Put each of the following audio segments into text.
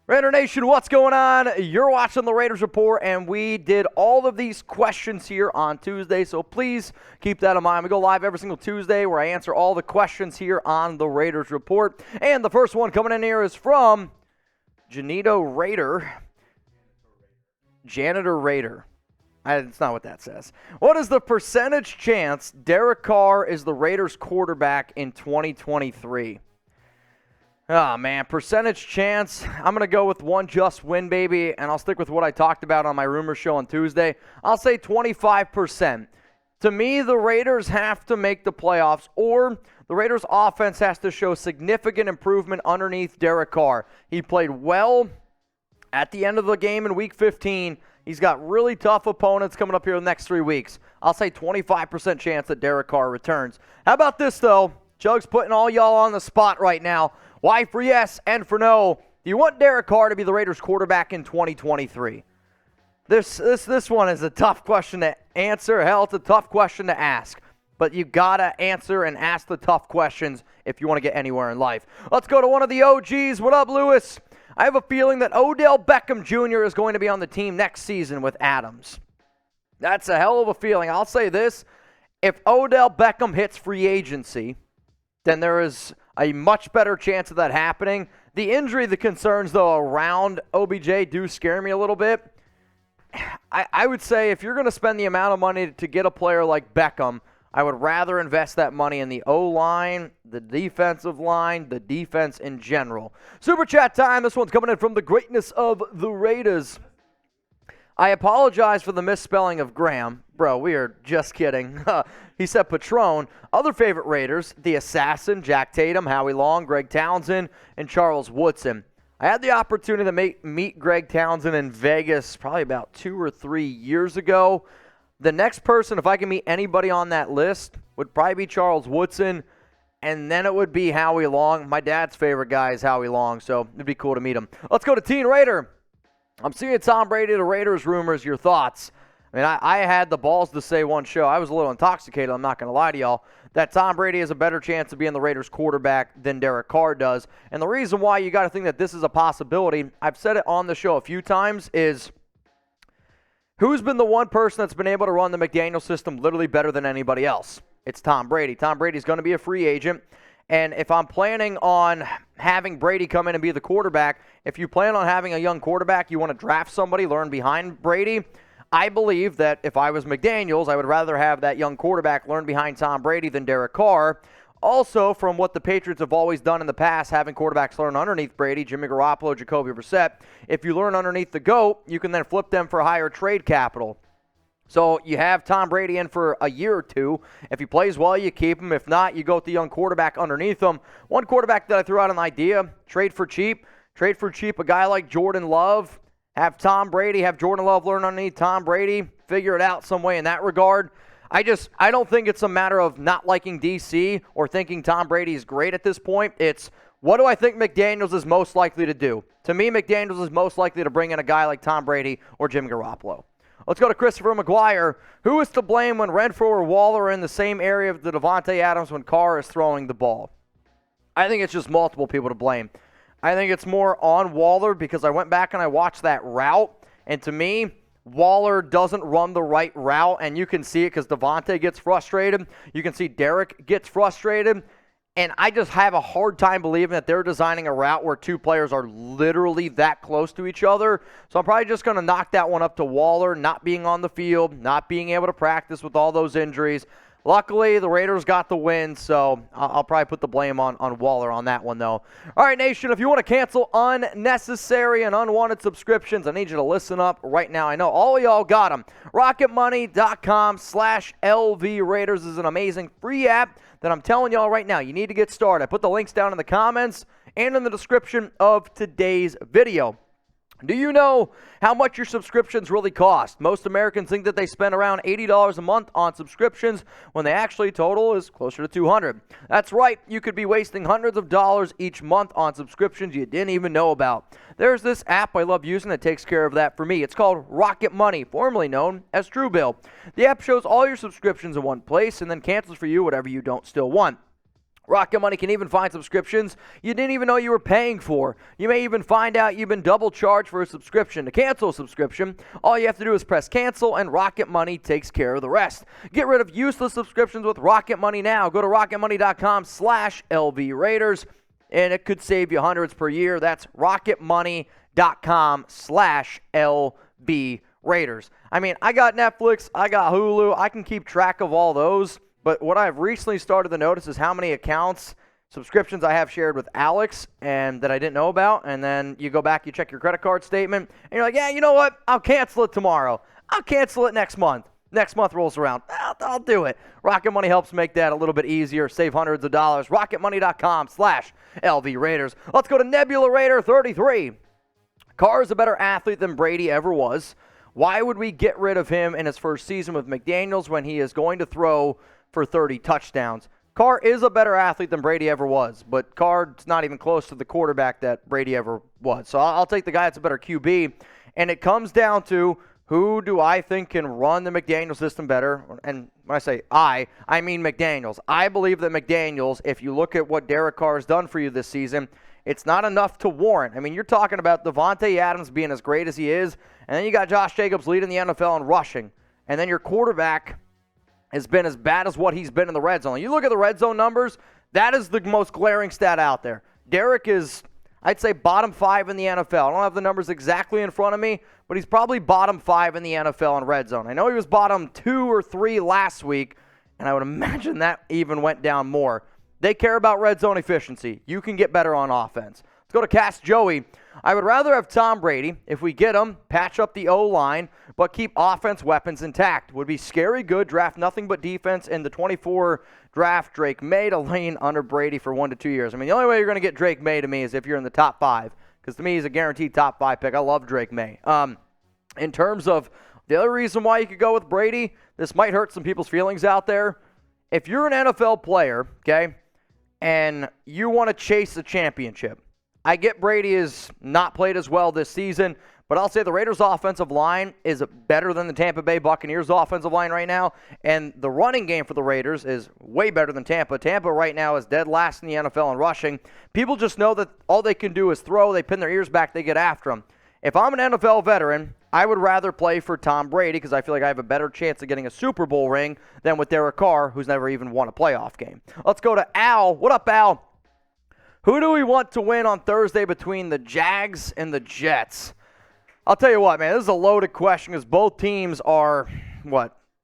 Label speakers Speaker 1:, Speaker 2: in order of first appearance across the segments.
Speaker 1: Raider Nation, what's going on? You're watching the Raiders Report, and we did all of these questions here on Tuesday, so please keep that in mind. We go live every single Tuesday where I answer all the questions here on the Raiders Report. And the first one coming in here is from Janitor Raider. It's not what that says. What is the percentage chance Derek Carr is the Raiders quarterback in 2023? Oh, man, percentage chance. I'm going to go with one just win, baby, and I'll stick with what I talked about on my rumor show on Tuesday. I'll say 25%. To me, the Raiders have to make the playoffs, or the Raiders' offense has to show significant improvement underneath Derek Carr. He played well at the end of the game in Week 15. He's got really tough opponents coming up here in the next 3 weeks. I'll say 25% chance that Derek Carr returns. How about this, though? Chug's putting all y'all on the spot right now. Why for yes and for no? Do you want Derek Carr to be the Raiders quarterback in 2023? This one is a tough question to answer. Hell, it's a tough question to ask. But you got to answer and ask the tough questions if you want to get anywhere in life. Let's go to one of the OGs. What up, Lewis? I have a feeling that Odell Bekcham Jr. is going to be on the team next season with Adams. That's a hell of a feeling. I'll say this. If Odell Beckham hits free agency, then there is a much better chance of that happening. The injury, the concerns, though, around OBJ do scare me a little bit. I would say if you're going to spend the amount of money to get a player like Beckham, I would rather invest that money in the O-line, the defensive line, the defense in general. Super Chat time. This one's coming in from the greatness of the Raiders. I apologize for the misspelling of Graham. Bro, we are just kidding. He said Patron. Other favorite Raiders, the Assassin, Jack Tatum, Howie Long, Greg Townsend, and Charles Woodson. I had the opportunity to meet Greg Townsend in Vegas probably about 2 or 3 years ago. The next person, if I can meet anybody on that list, would probably be Charles Woodson, and then it would be Howie Long. My dad's favorite guy is Howie Long, so it'd be cool to meet him. Let's go to Teen Raider. I'm seeing Tom Brady, the Raiders rumors. Your thoughts? I mean, I had the balls to say one show. I was a little intoxicated, I'm not going to lie to y'all, that Tom Brady has a better chance of being the Raiders quarterback than Derek Carr does. And the reason why you got to think that this is a possibility, I've said it on the show a few times, is who's been the one person that's been able to run the McDaniels system literally better than anybody else? It's Tom Brady. Tom Brady's going to be a free agent. And if I'm planning on having Brady come in and be the quarterback, if you plan on having a young quarterback, you want to draft somebody, learn behind Brady, I believe that if I was McDaniels, I would rather have that young quarterback learn behind Tom Brady than Derek Carr. Also, from what the Patriots have always done in the past, having quarterbacks learn underneath Brady, Jimmy Garoppolo, Jacoby Brissett, if you learn underneath the GOAT, you can then flip them for higher trade capital. So you have Tom Brady in for a year or two. If he plays well, you keep him. If not, you go with the young quarterback underneath him. One quarterback that I threw out an idea, trade for cheap, a guy like Jordan Love. Have Tom Brady, have Jordan Love learn underneath Tom Brady, figure it out some way in that regard. I don't think it's a matter of not liking DC or thinking Tom Brady is great at this point. It's what do I think McDaniels is most likely to do? To me, McDaniels is most likely to bring in a guy like Tom Brady or Jimmy Garoppolo. Let's go to Christopher McGuire. Who is to blame when Renfrow or Waller are in the same area of the Davante Adams when Carr is throwing the ball? I think it's just multiple people to blame. I think it's more on Waller because I went back and I watched that route, and to me, Waller doesn't run the right route, and you can see it because Davante gets frustrated. You can see Derek gets frustrated, and I just have a hard time believing that they're designing a route where two players are literally that close to each other. So I'm probably just going to knock that one up to Waller not being on the field, not being able to practice with all those injuries. Luckily, the Raiders got the win, so I'll probably put the blame on Waller on that one, though. All right, Nation, if you want to cancel unnecessary and unwanted subscriptions, I need you to listen up right now. I know all of y'all got them. RocketMoney.com/LV Raiders is an amazing free app that I'm telling y'all right now. You need to get started. I put the links down in the comments and in the description of today's video. Do you know how much your subscriptions really cost? Most Americans think that they spend around $80 a month on subscriptions when they actually total is closer to $200. That's right, you could be wasting hundreds of dollars each month on subscriptions you didn't even know about. There's this app I love using that takes care of that for me. It's called Rocket Money, formerly known as Truebill. The app shows all your subscriptions in one place and then cancels for you whatever you don't still want. Rocket Money can even find subscriptions you didn't even know you were paying for. You may even find out you've been double charged for a subscription. To cancel a subscription, all you have to do is press cancel, and Rocket Money takes care of the rest. Get rid of useless subscriptions with Rocket Money now. Go to rocketmoney.com/LV Raiders, and it could save you hundreds per year. That's rocketmoney.com/LV Raiders. I mean, I got Netflix, I got Hulu, I can keep track of all those. But what I've recently started to notice is how many accounts, subscriptions I have shared with Alex and that I didn't know about. And then you go back, you check your credit card statement, and you're like, yeah, you know what? I'll cancel it tomorrow. I'll cancel it next month. Next month rolls around. I'll do it. Rocket Money helps make that a little bit easier. Save hundreds of dollars. RocketMoney.com/LV Raiders. Let's go to Nebula Raider 33. Carr is a better athlete than Brady ever was. Why would we get rid of him in his first season with McDaniels when he is going to throw for 30 touchdowns? Carr is a better athlete than Brady ever was, but Carr's not even close to the quarterback that Brady ever was. So I'll take the guy that's a better QB, and it comes down to who do I think can run the McDaniels system better? And when I say I mean McDaniels. I believe that McDaniels, if you look at what Derek Carr has done for you this season, it's not enough to warrant. I mean, you're talking about Davante Adams being as great as he is, and then you got Josh Jacobs leading the NFL in rushing, and then your quarterback has been as bad as what he's been in the red zone. You look at the red zone numbers, that is the most glaring stat out there. Derek is, I'd say, bottom 5 in the NFL. I don't have the numbers exactly in front of me, but he's probably bottom 5 in the NFL in red zone. I know he was bottom 2 or 3 last week, and I would imagine that even went down more. They care about red zone efficiency. You can get better on offense. Let's go to Cast Joey. I would rather have Tom Brady. If we get him, patch up the O-line, but keep offense weapons intact. Would be scary good, draft nothing but defense in the 24 draft Drake May to lean under Brady for 1 to 2 years. I mean, the only way you're going to get Drake May to me is if you're in the top 5, because to me he's a guaranteed top 5 pick. I love Drake May. In terms of the other reason why you could go with Brady, this might hurt some people's feelings out there. If you're an NFL player, okay, and you want to chase a championship, I get Brady has not played as well this season, but I'll say the Raiders' offensive line is better than the Tampa Bay Buccaneers' offensive line right now, and the running game for the Raiders is way better than Tampa. Tampa right now is dead last in the NFL in rushing. People just know that all they can do is throw. They pin their ears back. They get after them. If I'm an NFL veteran, I would rather play for Tom Brady because I feel like I have a better chance of getting a Super Bowl ring than with Derek Carr, who's never even won a playoff game. Let's go to Al. What up, Al? Who do we want to win on Thursday between the Jags and the Jets? I'll tell you what, man, this is a loaded question because both teams are,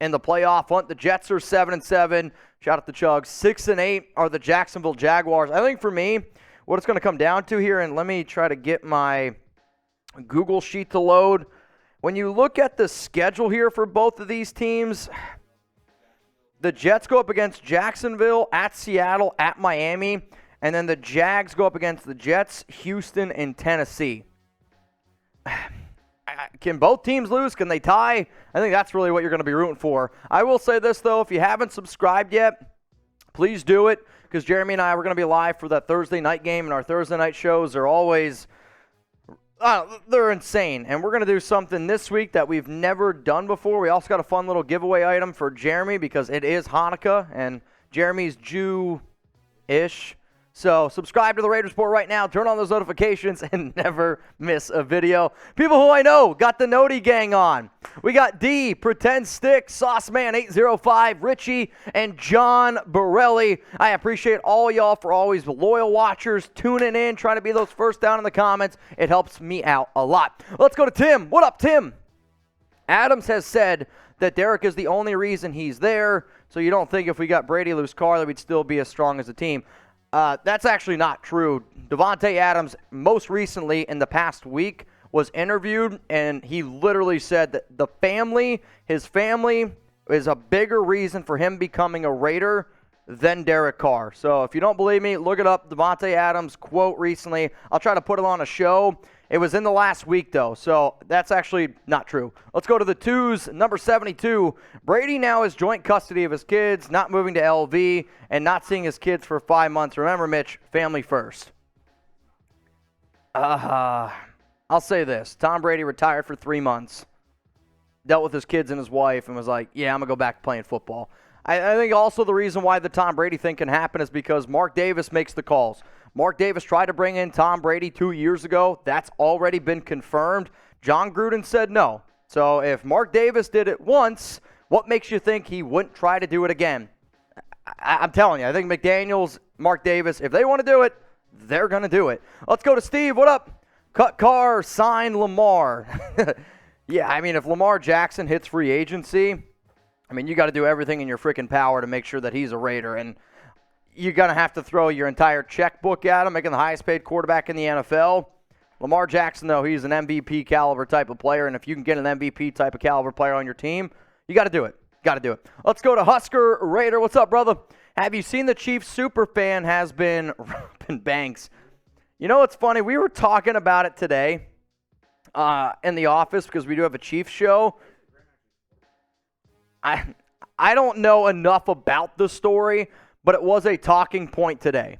Speaker 1: in the playoff hunt. The Jets are 7-7. Shout out to Chug. 6-8 are the Jacksonville Jaguars. I think for me, what it's going to come down to here, and let me try to get my Google sheet to load. When you look at the schedule here for both of these teams, the Jets go up against Jacksonville, at Seattle, at Miami, and then the Jags go up against the Jets, Houston, and Tennessee. Can both teams lose? Can they tie? I think that's really what you're going to be rooting for. I will say this, though. If you haven't subscribed yet, please do it, because Jeremy and I were going to be live for that Thursday night game, and our Thursday night shows are always they're insane. And we're going to do something this week that we've never done before. We also got a fun little giveaway item for Jeremy because it is Hanukkah, and Jeremy's Jew-ish. So subscribe to the Raiders Report right now. Turn on those notifications and never miss a video. People who I know got the Noti Gang on. We got D, Pretend Stick, Sauceman805, Richie, and John Borelli. I appreciate all y'all for always loyal watchers, tuning in, trying to be those first down in the comments. It helps me out a lot. Let's go to Tim. What up, Tim? Adams has said that Derek is the only reason he's there, so you don't think if we got Brady lose Carr that we'd still be as strong as a team. That's actually not true. Davante Adams, most recently in the past week, was interviewed, and he literally said that his family, is a bigger reason for him becoming a Raider than Derek Carr. So if you don't believe me, look it up. Davante Adams quote recently. I'll try to put it on a show. It was in the last week, though, so that's actually not true. Let's go to the twos. Number 72. Brady now has joint custody of his kids, not moving to LV, and not seeing his kids for 5 months. Remember, Mitch, family first. I'll say this. Tom Brady retired for 3 months, dealt with his kids and his wife, and was like, yeah, I'm going to go back to playing football. I think also the reason why the Tom Brady thing can happen is because Mark Davis makes the calls. Mark Davis tried to bring in Tom Brady 2 years ago. That's already been confirmed. John Gruden said no. So if Mark Davis did it once, what makes you think he wouldn't try to do it again? I'm telling you, I think McDaniels, Mark Davis, if they want to do it, they're going to do it. Let's go to Steve. What up? Cut Carr, sign Lamar. Yeah, I mean, if Lamar Jackson hits free agency, I mean, you got to do everything in your freaking power to make sure that he's a Raider. And you're going to have to throw your entire checkbook at him, making the highest paid quarterback in the NFL. Lamar Jackson, though, he's an MVP caliber type of player. And if you can get an MVP type of caliber player on your team, you got to do it. Got to do it. Let's go to Husker Raider. What's up, brother? Have you seen the Chiefs superfan has been robbing banks? You know what's funny? We were talking about it today in the office because we do have a Chiefs show. I don't know enough about the story, but it was a talking point today.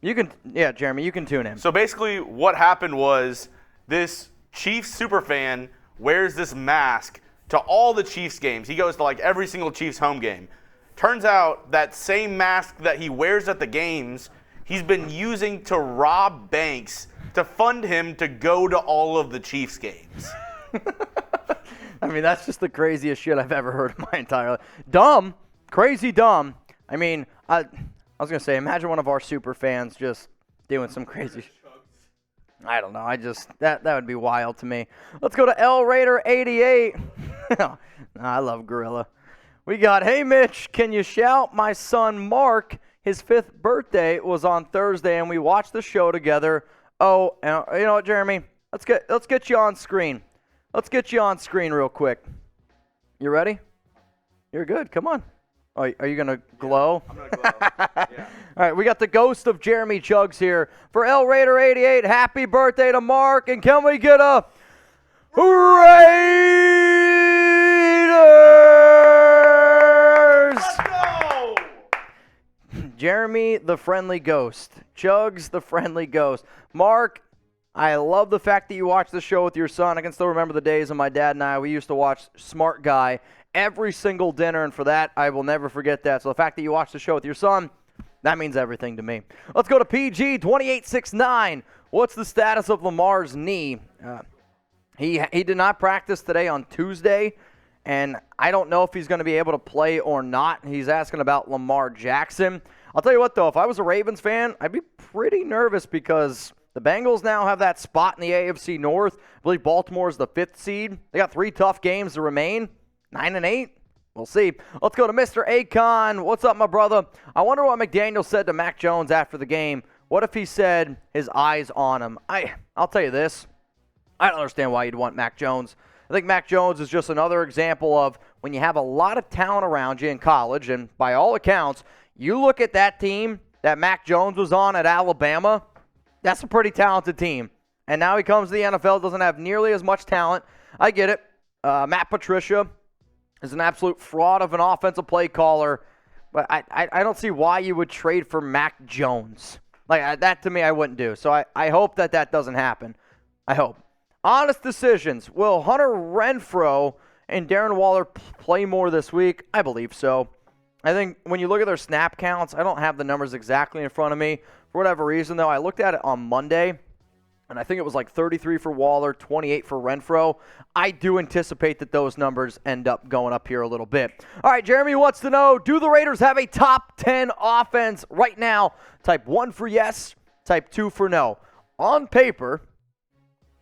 Speaker 1: Jeremy, you can tune in.
Speaker 2: So basically what happened was this Chiefs superfan wears this mask to all the Chiefs games. He goes to like every single Chiefs home game. Turns out that same mask that he wears at the games, he's been using to rob banks to fund him to go to all of the Chiefs games.
Speaker 1: I mean, that's just the craziest shit I've ever heard in my entire life. Dumb. Crazy dumb. I mean, I was going to say, imagine one of our super fans just doing some crazy shit. I don't know. That would be wild to me. Let's go to L Raider 88. I love Gorilla. We got, hey, Mitch, can you shout my son Mark? His 5th birthday was on Thursday, and we watched the show together. Oh, and you know what, Jeremy? Let's get you on screen. Let's get you on screen real quick. You ready? You're good. Come on. Oh, are you going to glow?
Speaker 2: I'm going to glow. Yeah.
Speaker 1: All right, we got the ghost of Jeremy Chugs here. For L Raider 88, happy birthday to Mark, and can we get a Raiders?
Speaker 2: Let's go!
Speaker 1: Jeremy, the friendly ghost. Chugs, the friendly ghost. Mark, I love the fact that you watch the show with your son. I can still remember the days when my dad and I, we used to watch Smart Guy every single dinner, and for that, I will never forget that. So the fact that you watch the show with your son, that means everything to me. Let's go to PG 2869. What's the status of Lamar's knee? He did not practice today on Tuesday, and I don't know if he's going to be able to play or not. He's asking about Lamar Jackson. I'll tell you what, though, if I was a Ravens fan, I'd be pretty nervous because the Bengals now have that spot in the AFC North. I believe Baltimore is the 5th seed. They got 3 tough games to remain, 9-8. We'll see. Let's go to Mr. Akon. What's up, my brother? I wonder what McDaniels said to Mac Jones after the game. What if he said his eyes on him? I'll tell you this. I don't understand why you'd want Mac Jones. I think Mac Jones is just another example of when you have a lot of talent around you in college, and by all accounts, you look at that team that Mac Jones was on at Alabama, that's a pretty talented team. And now he comes to the NFL, doesn't have nearly as much talent. I get it. Matt Patricia is an absolute fraud of an offensive play caller, but I don't see why you would trade for Mac Jones. Like, that to me I wouldn't do. So I hope that doesn't happen. I hope. Honest decisions. Will Hunter Renfrow and Darren Waller play more this week? I believe so. I think when you look at their snap counts, I don't have the numbers exactly in front of me. For whatever reason, though, I looked at it on Monday, and I think it was like 33 for Waller, 28 for Renfrow. I do anticipate that those numbers end up going up here a little bit. All right, Jeremy wants to know, do the Raiders have a top 10 offense right now? Type 1 for yes, type 2 for no. On paper,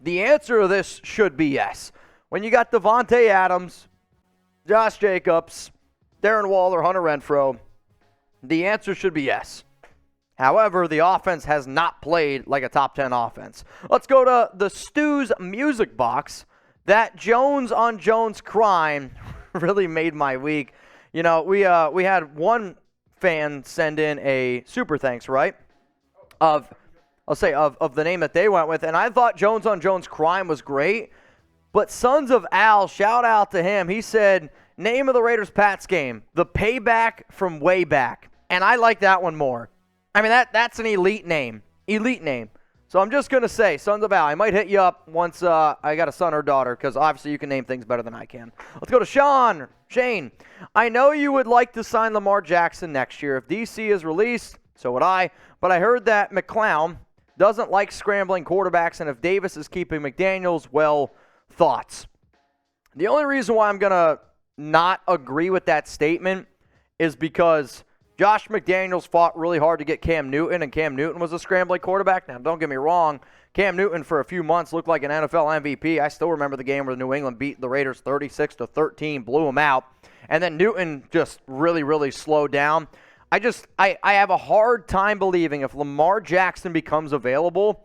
Speaker 1: the answer to this should be yes. When you got Davante Adams, Josh Jacobs, Darren Waller, Hunter Renfrow, the answer should be yes. However, the offense has not played like a top 10 offense. Let's go to the Stu's Music Box. That Jones on Jones crime really made my week. You know, we had one fan send in a super thanks, right? Of the name that they went with, and I thought Jones on Jones crime was great. But Sons of Al, shout out to him. He said, name of the Raiders-Pats game, the payback from way back. And I like that one more. I mean, that's an elite name. Elite name. So I'm just going to say, Sons of Al, I might hit you up once I got a son or daughter, because obviously you can name things better than I can. Let's go to Sean. Shane, I know you would like to sign Lamar Jackson next year. If DC is released, so would I. But I heard that McClown doesn't like scrambling quarterbacks, and if Davis is keeping McDaniels, well, thoughts. The only reason why I'm going to not agree with that statement is because Josh McDaniels fought really hard to get Cam Newton, and Cam Newton was a scrambling quarterback. Now, don't get me wrong. Cam Newton for a few months looked like an NFL MVP. I still remember the game where New England beat the Raiders 36-13, blew them out. And then Newton just really, really slowed down. I have a hard time believing if Lamar Jackson becomes available,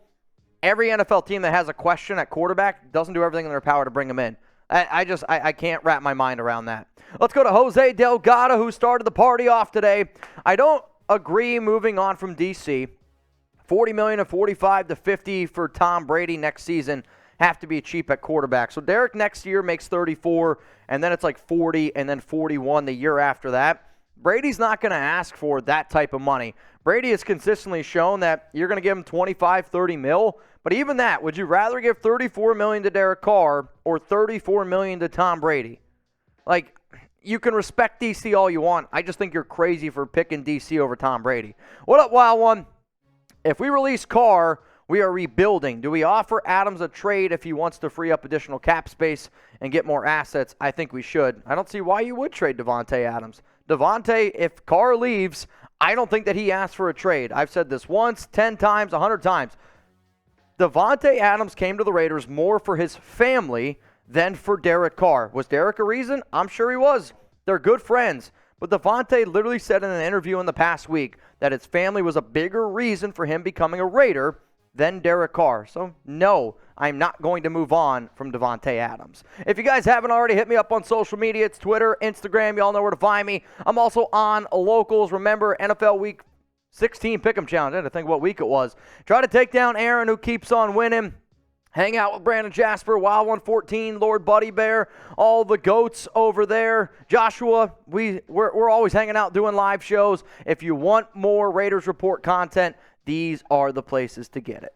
Speaker 1: every NFL team that has a question at quarterback doesn't do everything in their power to bring him in. I can't wrap my mind around that. Let's go to Jose Delgado, who started the party off today. I don't agree moving on from DC. $40 million to $45 to $50 for Tom Brady next season have to be cheap at quarterback. So Derek next year makes 34, and then it's like 40, and then 41 the year after that. Brady's not going to ask for that type of money. Brady has consistently shown that you're going to give him 25, 30 mil. But even that, would you rather give $34 million to Derek Carr or $34 million to Tom Brady? Like, you can respect DC all you want. I just think you're crazy for picking DC over Tom Brady. What up, Wild One? If we release Carr, we are rebuilding. Do we offer Adams a trade if he wants to free up additional cap space and get more assets? I think we should. I don't see why you would trade Davante Adams. Davante, if Carr leaves, I don't think that he asked for a trade. I've said this once, 10 times, 100 times. Davante Adams came to the Raiders more for his family than for Derek Carr. Was Derek a reason? I'm sure he was. They're good friends. But Davante literally said in an interview in the past week that his family was a bigger reason for him becoming a Raider than Derek Carr. So, no, I'm not going to move on from Davante Adams. If you guys haven't already, hit me up on social media. It's Twitter, Instagram. You all know where to find me. I'm also on Locals. Remember, NFL Week 16 Pick'em Challenge. I had to think what week it was. Try to take down Aaron, who keeps on winning. Hang out with Brandon Jasper, Wild 114, Lord Buddy Bear, all the goats over there. Joshua, we're always hanging out doing live shows. If you want more Raiders Report content, these are the places to get it.